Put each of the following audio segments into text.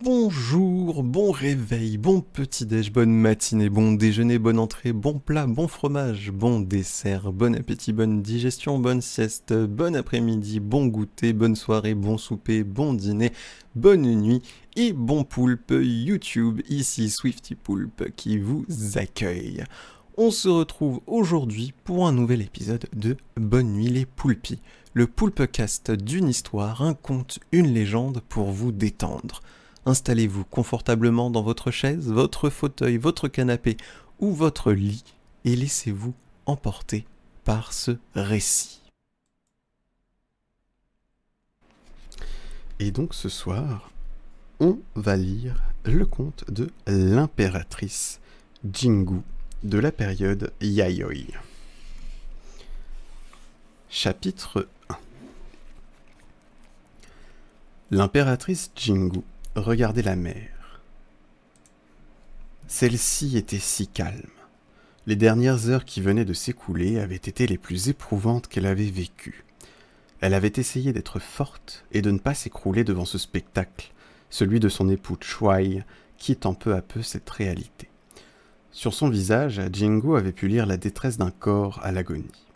Bonjour, bon réveil, bon petit-déj, bonne matinée, bon déjeuner, bonne entrée, bon plat, bon fromage, bon dessert, bon appétit, bonne digestion, bonne sieste, bon après-midi, bon goûter, bonne soirée, bon souper, bon dîner, bonne nuit et bon poulpe YouTube, ici Swifty Poulpe qui vous accueille. On se retrouve aujourd'hui pour un nouvel épisode de Bonne nuit les poulpis, le poulpecast d'une histoire, un conte, une légende pour vous détendre. Installez-vous confortablement dans votre chaise, votre fauteuil, votre canapé ou votre lit et laissez-vous emporter par ce récit. Et donc ce soir, on va lire le conte de l'impératrice Jingu de la période Yayoi. Chapitre 1. L'impératrice Jingu regardait la mer. Celle-ci était si calme. Les dernières heures qui venaient de s'écouler avaient été les plus éprouvantes qu'elle avait vécues. Elle avait essayé d'être forte et de ne pas s'écrouler devant ce spectacle, celui de son époux Chuai, quittant peu à peu cette réalité. Sur son visage, Jingu avait pu lire la détresse d'un corps à l'agonie.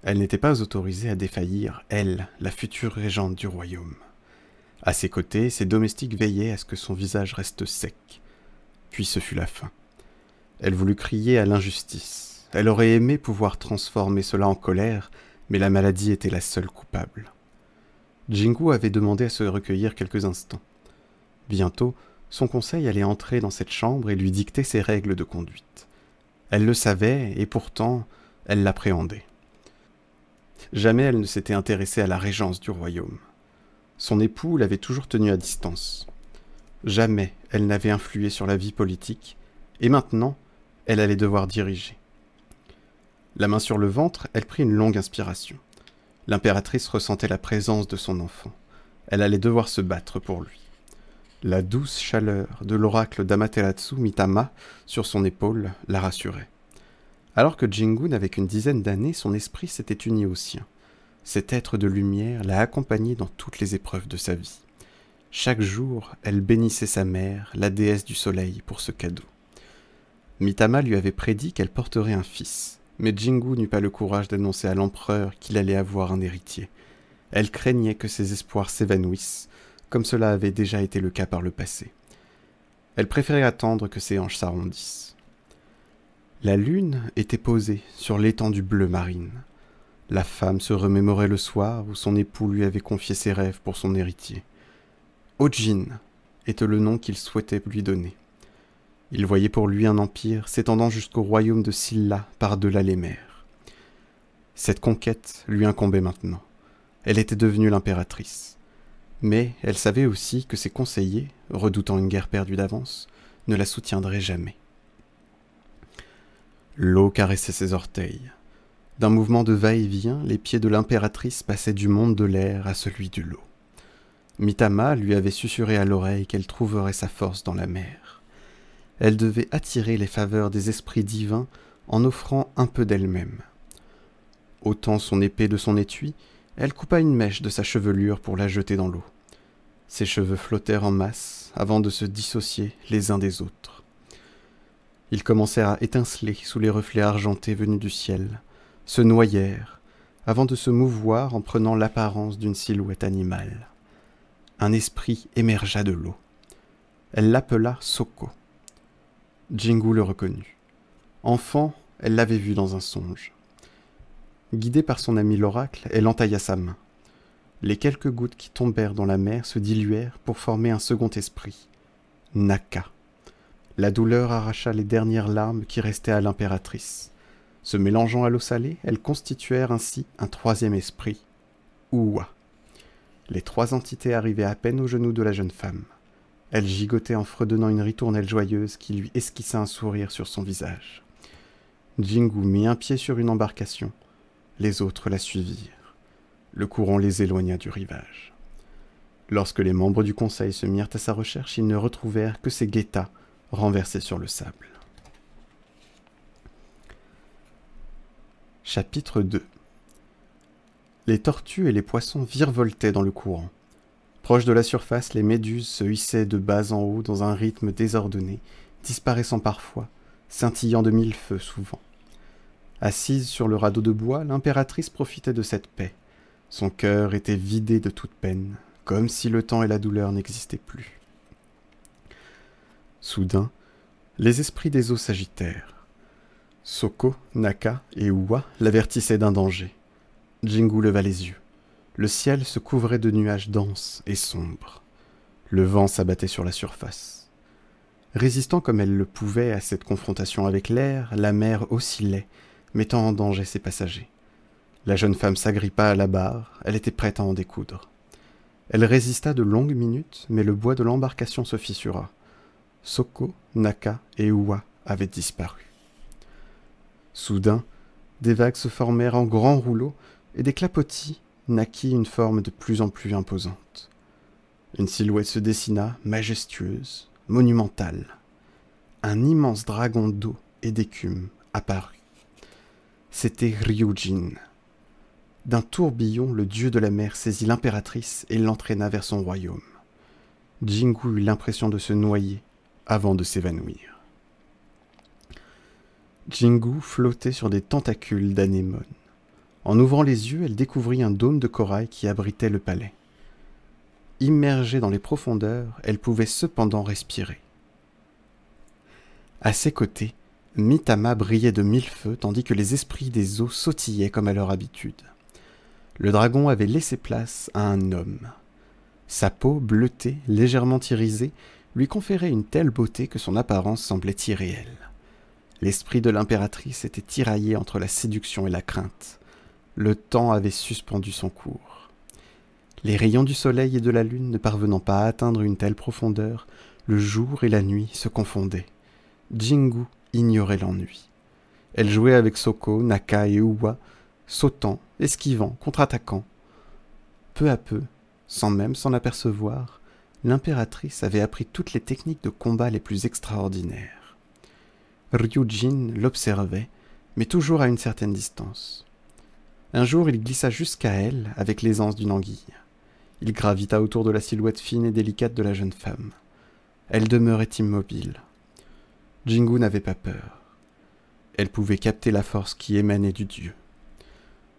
Elle n'était pas autorisée à défaillir, elle, la future régente du royaume. À ses côtés, ses domestiques veillaient à ce que son visage reste sec. Puis ce fut la fin. Elle voulut crier à l'injustice. Elle aurait aimé pouvoir transformer cela en colère, mais la maladie était la seule coupable. Jingu avait demandé à se recueillir quelques instants. Bientôt, son conseil allait entrer dans cette chambre et lui dicter ses règles de conduite. Elle le savait, et pourtant, elle l'appréhendait. Jamais elle ne s'était intéressée à la régence du royaume. Son époux l'avait toujours tenue à distance. Jamais elle n'avait influé sur la vie politique, et maintenant, elle allait devoir diriger. La main sur le ventre, elle prit une longue inspiration. L'impératrice ressentait la présence de son enfant. Elle allait devoir se battre pour lui. La douce chaleur de l'oracle d'Amaterasu Mitama sur son épaule la rassurait. Alors que Jingu n'avait qu'une dizaine d'années, son esprit s'était uni au sien. Cet être de lumière l'a accompagnée dans toutes les épreuves de sa vie. Chaque jour, elle bénissait sa mère, la déesse du soleil, pour ce cadeau. Mitama lui avait prédit qu'elle porterait un fils, mais Jingu n'eut pas le courage d'annoncer à l'empereur qu'il allait avoir un héritier. Elle craignait que ses espoirs s'évanouissent, comme cela avait déjà été le cas par le passé. Elle préférait attendre que ses hanches s'arrondissent. La lune était posée sur l'étendue bleue marine. La femme se remémorait le soir où son époux lui avait confié ses rêves pour son héritier. Ojin était le nom qu'il souhaitait lui donner. Il voyait pour lui un empire s'étendant jusqu'au royaume de Silla par-delà les mers. Cette conquête lui incombait maintenant. Elle était devenue l'impératrice. Mais elle savait aussi que ses conseillers, redoutant une guerre perdue d'avance, ne la soutiendraient jamais. L'eau caressait ses orteils. D'un mouvement de va-et-vient, les pieds de l'impératrice passaient du monde de l'air à celui de l'eau. Mitama lui avait susurré à l'oreille qu'elle trouverait sa force dans la mer. Elle devait attirer les faveurs des esprits divins en offrant un peu d'elle-même. Ôtant son épée de son étui, elle coupa une mèche de sa chevelure pour la jeter dans l'eau. Ses cheveux flottèrent en masse avant de se dissocier les uns des autres. Ils commencèrent à étinceler sous les reflets argentés venus du ciel, se noyèrent, avant de se mouvoir en prenant l'apparence d'une silhouette animale. Un esprit émergea de l'eau. Elle l'appela Soko. Jingu le reconnut. Enfant, elle l'avait vu dans un songe. Guidée par son ami l'oracle, elle entailla sa main. Les quelques gouttes qui tombèrent dans la mer se diluèrent pour former un second esprit, Naka. La douleur arracha les dernières larmes qui restaient à l'impératrice. Se mélangeant à l'eau salée, elles constituèrent ainsi un troisième esprit, Uwa. Les trois entités arrivaient à peine aux genoux de la jeune femme. Elle gigotait en fredonnant une ritournelle joyeuse qui lui esquissa un sourire sur son visage. Jingu mit un pied sur une embarcation. Les autres la suivirent. Le courant les éloigna du rivage. Lorsque les membres du conseil se mirent à sa recherche, ils ne retrouvèrent que ses guettas renversés sur le sable. Chapitre 2. Les tortues et les poissons virevoltaient dans le courant. Proche de la surface, les méduses se hissaient de bas en haut dans un rythme désordonné, disparaissant parfois, scintillant de mille feux souvent. Assise sur le radeau de bois, l'impératrice profitait de cette paix. Son cœur était vidé de toute peine, comme si le temps et la douleur n'existaient plus. Soudain, les esprits des eaux s'agitèrent. Soko, Naka et Uwa l'avertissaient d'un danger. Jingu leva les yeux. Le ciel se couvrait de nuages denses et sombres. Le vent s'abattait sur la surface. Résistant comme elle le pouvait à cette confrontation avec l'air, la mer oscillait, mettant en danger ses passagers. La jeune femme s'agrippa à la barre, elle était prête à en découdre. Elle résista de longues minutes, mais le bois de l'embarcation se fissura. Soko, Naka et Uwa avaient disparu. Soudain, des vagues se formèrent en grands rouleaux et des clapotis naquit une forme de plus en plus imposante. Une silhouette se dessina, majestueuse, monumentale. Un immense dragon d'eau et d'écume apparut. C'était Ryujin. D'un tourbillon, le dieu de la mer saisit l'impératrice et l'entraîna vers son royaume. Jingu eut l'impression de se noyer avant de s'évanouir. Jingu flottait sur des tentacules d'anémone. En ouvrant les yeux, elle découvrit un dôme de corail qui abritait le palais. Immergée dans les profondeurs, elle pouvait cependant respirer. À ses côtés, Mitama brillait de mille feux tandis que les esprits des eaux sautillaient comme à leur habitude. Le dragon avait laissé place à un homme. Sa peau, bleutée, légèrement irisée, lui conférait une telle beauté que son apparence semblait irréelle. L'esprit de l'impératrice était tiraillé entre la séduction et la crainte. Le temps avait suspendu son cours. Les rayons du soleil et de la lune ne parvenant pas à atteindre une telle profondeur, le jour et la nuit se confondaient. Jingu ignorait l'ennui. Elle jouait avec Soko, Naka et Uwa, sautant, esquivant, contre-attaquant. Peu à peu, sans même s'en apercevoir, l'impératrice avait appris toutes les techniques de combat les plus extraordinaires. Ryujin l'observait, mais toujours à une certaine distance. Un jour, il glissa jusqu'à elle avec l'aisance d'une anguille. Il gravita autour de la silhouette fine et délicate de la jeune femme. Elle demeurait immobile. Jingu n'avait pas peur. Elle pouvait capter la force qui émanait du dieu.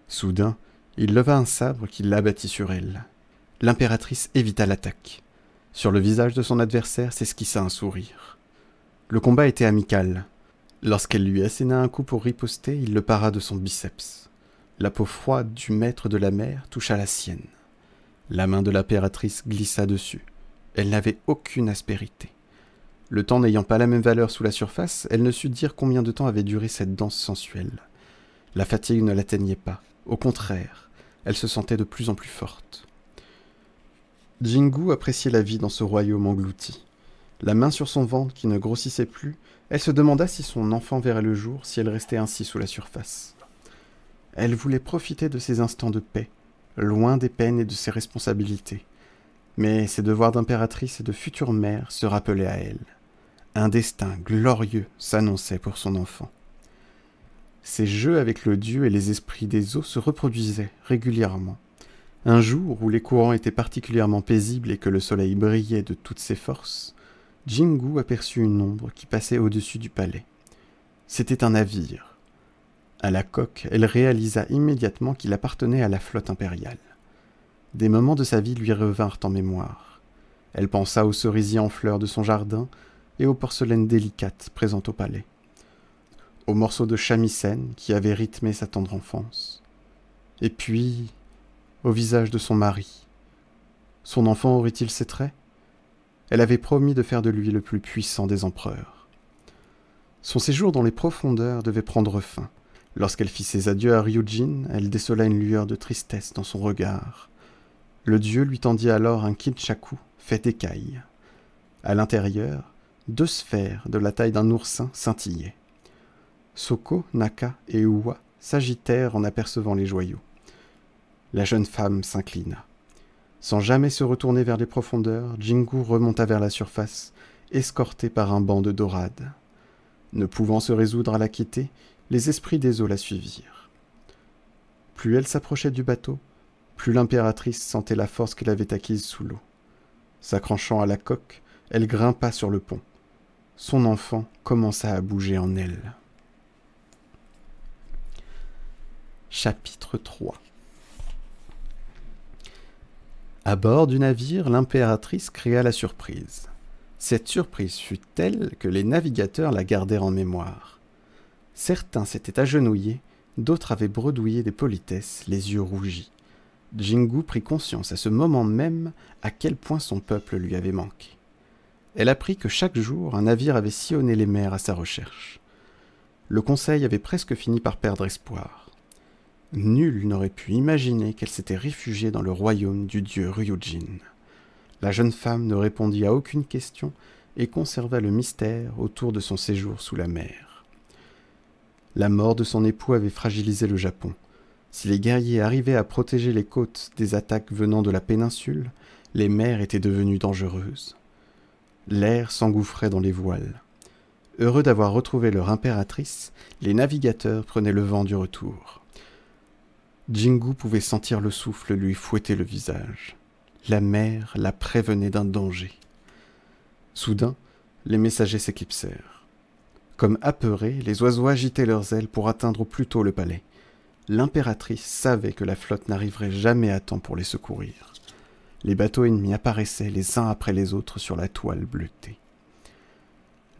Soudain, il leva un sabre qui l'abattit sur elle. L'impératrice évita l'attaque. Sur le visage de son adversaire s'esquissa un sourire. Le combat était amical. Lorsqu'elle lui asséna un coup pour riposter, il le para de son biceps. La peau froide du maître de la mer toucha la sienne. La main de l'impératrice glissa dessus. Elle n'avait aucune aspérité. Le temps n'ayant pas la même valeur sous la surface, elle ne sut dire combien de temps avait duré cette danse sensuelle. La fatigue ne l'atteignait pas. Au contraire, elle se sentait de plus en plus forte. Jingu appréciait la vie dans ce royaume englouti. La main sur son ventre qui ne grossissait plus, elle se demanda si son enfant verrait le jour si elle restait ainsi sous la surface. Elle voulait profiter de ces instants de paix, loin des peines et de ses responsabilités. Mais ses devoirs d'impératrice et de future mère se rappelaient à elle. Un destin glorieux s'annonçait pour son enfant. Ces jeux avec le dieu et les esprits des eaux se reproduisaient régulièrement. Un jour où les courants étaient particulièrement paisibles et que le soleil brillait de toutes ses forces, Jingu aperçut une ombre qui passait au-dessus du palais. C'était un navire. À la coque, elle réalisa immédiatement qu'il appartenait à la flotte impériale. Des moments de sa vie lui revinrent en mémoire. Elle pensa aux cerisiers en fleurs de son jardin et aux porcelaines délicates présentes au palais, aux morceaux de chamisène qui avaient rythmé sa tendre enfance, et puis au visage de son mari. Son enfant aurait-il ses traits? Elle avait promis de faire de lui le plus puissant des empereurs. Son séjour dans les profondeurs devait prendre fin. Lorsqu'elle fit ses adieux à Ryujin, elle décela une lueur de tristesse dans son regard. Le dieu lui tendit alors un kinchaku fait d'écailles. À l'intérieur, 2 sphères de la taille d'un oursin scintillaient. Soko, Naka et Uwa s'agitèrent en apercevant les joyaux. La jeune femme s'inclina. Sans jamais se retourner vers les profondeurs, Jingu remonta vers la surface, escortée par un banc de dorades. Ne pouvant se résoudre à la quitter, les esprits des eaux la suivirent. Plus elle s'approchait du bateau, plus l'impératrice sentait la force qu'elle avait acquise sous l'eau. S'accrochant à la coque, elle grimpa sur le pont. Son enfant commença à bouger en elle. Chapitre 3. À bord du navire, l'impératrice créa la surprise. Cette surprise fut telle que les navigateurs la gardèrent en mémoire. Certains s'étaient agenouillés, d'autres avaient bredouillé des politesses, les yeux rougis. Jingu prit conscience à ce moment même à quel point son peuple lui avait manqué. Elle apprit que chaque jour, un navire avait sillonné les mers à sa recherche. Le conseil avait presque fini par perdre espoir. Nul n'aurait pu imaginer qu'elle s'était réfugiée dans le royaume du dieu Ryujin. La jeune femme ne répondit à aucune question et conserva le mystère autour de son séjour sous la mer. La mort de son époux avait fragilisé le Japon. Si les guerriers arrivaient à protéger les côtes des attaques venant de la péninsule, les mers étaient devenues dangereuses. L'air s'engouffrait dans les voiles. Heureux d'avoir retrouvé leur impératrice, les navigateurs prenaient le vent du retour. Jingu pouvait sentir le souffle lui fouetter le visage. La mer la prévenait d'un danger. Soudain, les messagers s'éclipsèrent. Comme apeurés, les oiseaux agitaient leurs ailes pour atteindre au plus tôt le palais. L'impératrice savait que la flotte n'arriverait jamais à temps pour les secourir. Les bateaux ennemis apparaissaient les uns après les autres sur la toile bleutée.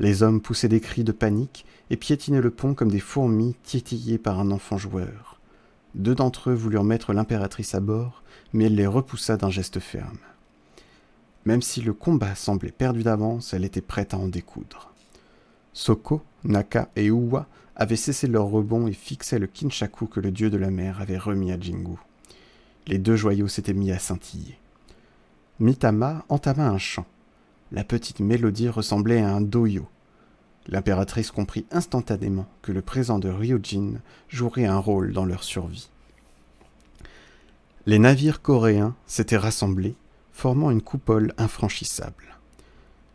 Les hommes poussaient des cris de panique et piétinaient le pont comme des fourmis titillées par un enfant joueur. 2 d'entre eux voulurent mettre l'impératrice à bord, mais elle les repoussa d'un geste ferme. Même si le combat semblait perdu d'avance, elle était prête à en découdre. Soko, Naka et Uwa avaient cessé leur rebond et fixaient le kinchaku que le dieu de la mer avait remis à Jingu. Les 2 joyaux s'étaient mis à scintiller. Mitama entama un chant. La petite mélodie ressemblait à un doyo. L'impératrice comprit instantanément que le présent de Ryujin jouerait un rôle dans leur survie. Les navires coréens s'étaient rassemblés, formant une coupole infranchissable.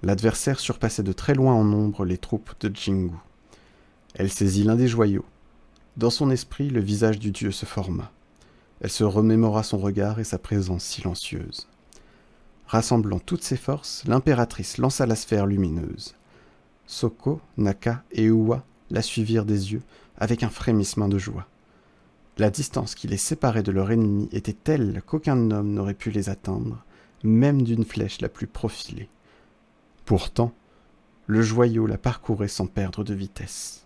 L'adversaire surpassait de très loin en nombre les troupes de Jingu. Elle saisit l'un des joyaux. Dans son esprit, le visage du dieu se forma. Elle se remémora son regard et sa présence silencieuse. Rassemblant toutes ses forces, l'impératrice lança la sphère lumineuse. Soko, Naka et Uwa la suivirent des yeux avec un frémissement de joie. La distance qui les séparait de leur ennemi était telle qu'aucun homme n'aurait pu les atteindre, même d'une flèche la plus profilée. Pourtant, le joyau la parcourait sans perdre de vitesse.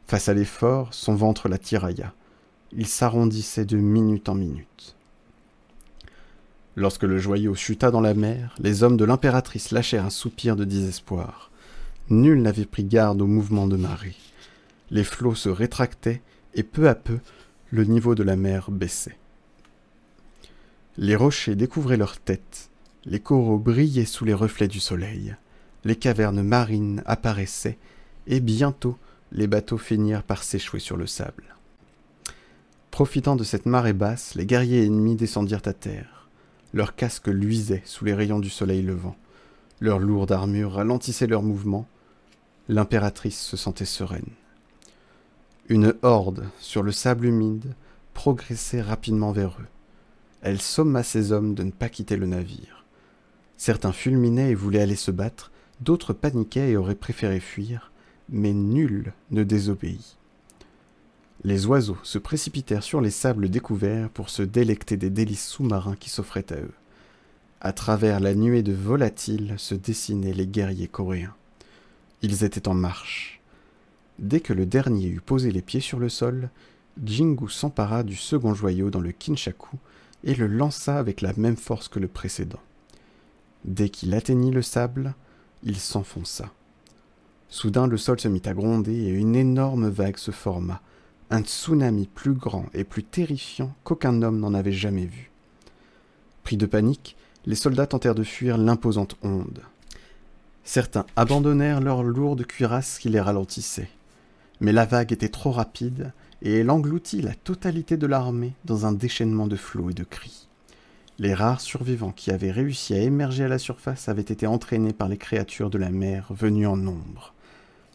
Face à l'effort, son ventre la tirailla. Il s'arrondissait de minute en minute. Lorsque le joyau chuta dans la mer, les hommes de l'impératrice lâchèrent un soupir de désespoir. Nul n'avait pris garde au mouvement de marée. Les flots se rétractaient et peu à peu, le niveau de la mer baissait. Les rochers découvraient leurs têtes, les coraux brillaient sous les reflets du soleil, les cavernes marines apparaissaient et bientôt les bateaux finirent par s'échouer sur le sable. Profitant de cette marée basse, les guerriers ennemis descendirent à terre. Leurs casques luisaient sous les rayons du soleil levant. Leur lourde armure ralentissait leurs mouvements. L'impératrice se sentait sereine. Une horde, sur le sable humide, progressait rapidement vers eux. Elle somma ses hommes de ne pas quitter le navire. Certains fulminaient et voulaient aller se battre, d'autres paniquaient et auraient préféré fuir, mais nul ne désobéit. Les oiseaux se précipitèrent sur les sables découverts pour se délecter des délices sous-marins qui s'offraient à eux. À travers la nuée de volatiles se dessinaient les guerriers coréens. Ils étaient en marche. Dès que le dernier eut posé les pieds sur le sol, Jingu s'empara du second joyau dans le kinchaku et le lança avec la même force que le précédent. Dès qu'il atteignit le sable, il s'enfonça. Soudain, le sol se mit à gronder et une énorme vague se forma, un tsunami plus grand et plus terrifiant qu'aucun homme n'en avait jamais vu. Pris de panique, les soldats tentèrent de fuir l'imposante onde. Certains abandonnèrent leurs lourdes cuirasses qui les ralentissaient. Mais la vague était trop rapide et elle engloutit la totalité de l'armée dans un déchaînement de flots et de cris. Les rares survivants qui avaient réussi à émerger à la surface avaient été entraînés par les créatures de la mer venues en nombre.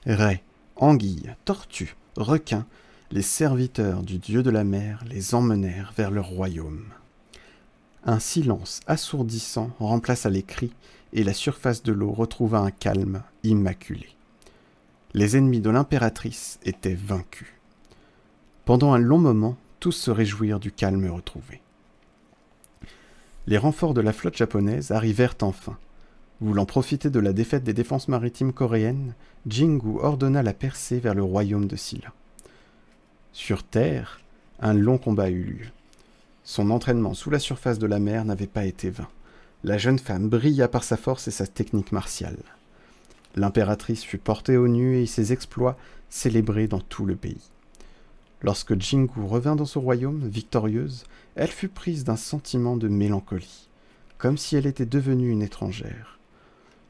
Raies, anguilles, tortues, requins, les serviteurs du dieu de la mer les emmenèrent vers leur royaume. Un silence assourdissant remplaça les cris et la surface de l'eau retrouva un calme immaculé. Les ennemis de l'impératrice étaient vaincus. Pendant un long moment, tous se réjouirent du calme retrouvé. Les renforts de la flotte japonaise arrivèrent enfin. Voulant profiter de la défaite des défenses maritimes coréennes, Jingu ordonna la percée vers le royaume de Silla. Sur terre, un long combat eut lieu. Son entraînement sous la surface de la mer n'avait pas été vain. La jeune femme brilla par sa force et sa technique martiale. L'impératrice fut portée aux nues et ses exploits célébrés dans tout le pays. Lorsque Jingu revint dans son royaume, victorieuse, elle fut prise d'un sentiment de mélancolie, comme si elle était devenue une étrangère.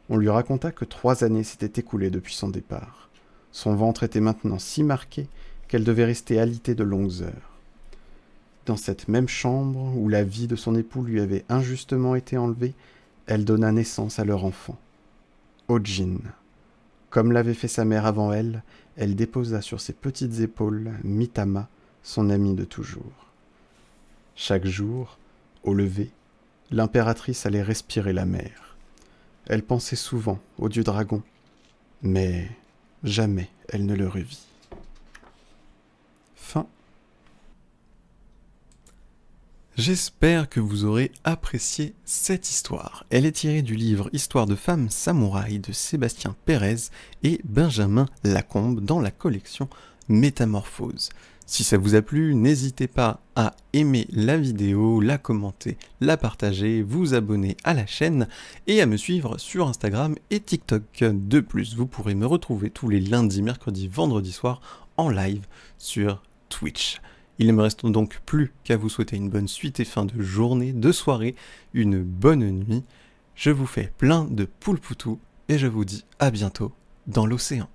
On lui raconta que 3 années s'étaient écoulées depuis son départ. Son ventre était maintenant si marqué qu'elle devait rester alitée de longues heures. Dans cette même chambre où la vie de son époux lui avait injustement été enlevée, elle donna naissance à leur enfant, Ojin. Comme l'avait fait sa mère avant elle, elle déposa sur ses petites épaules Mitama, son amie de toujours. Chaque jour, au lever, l'impératrice allait respirer la mer. Elle pensait souvent au dieu dragon, mais jamais elle ne le revit. Fin. J'espère que vous aurez apprécié cette histoire. Elle est tirée du livre Histoire de femmes samouraï de Sébastien Pérez et Benjamin Lacombe dans la collection Métamorphose. Si ça vous a plu, n'hésitez pas à aimer la vidéo, la commenter, la partager, vous abonner à la chaîne et à me suivre sur Instagram et TikTok. De plus, vous pourrez me retrouver tous les lundis, mercredis, vendredis soirs en live sur Twitch. Il ne me reste donc plus qu'à vous souhaiter une bonne suite et fin de journée, de soirée, une bonne nuit. Je vous fais plein de poulpoutou et je vous dis à bientôt dans l'océan.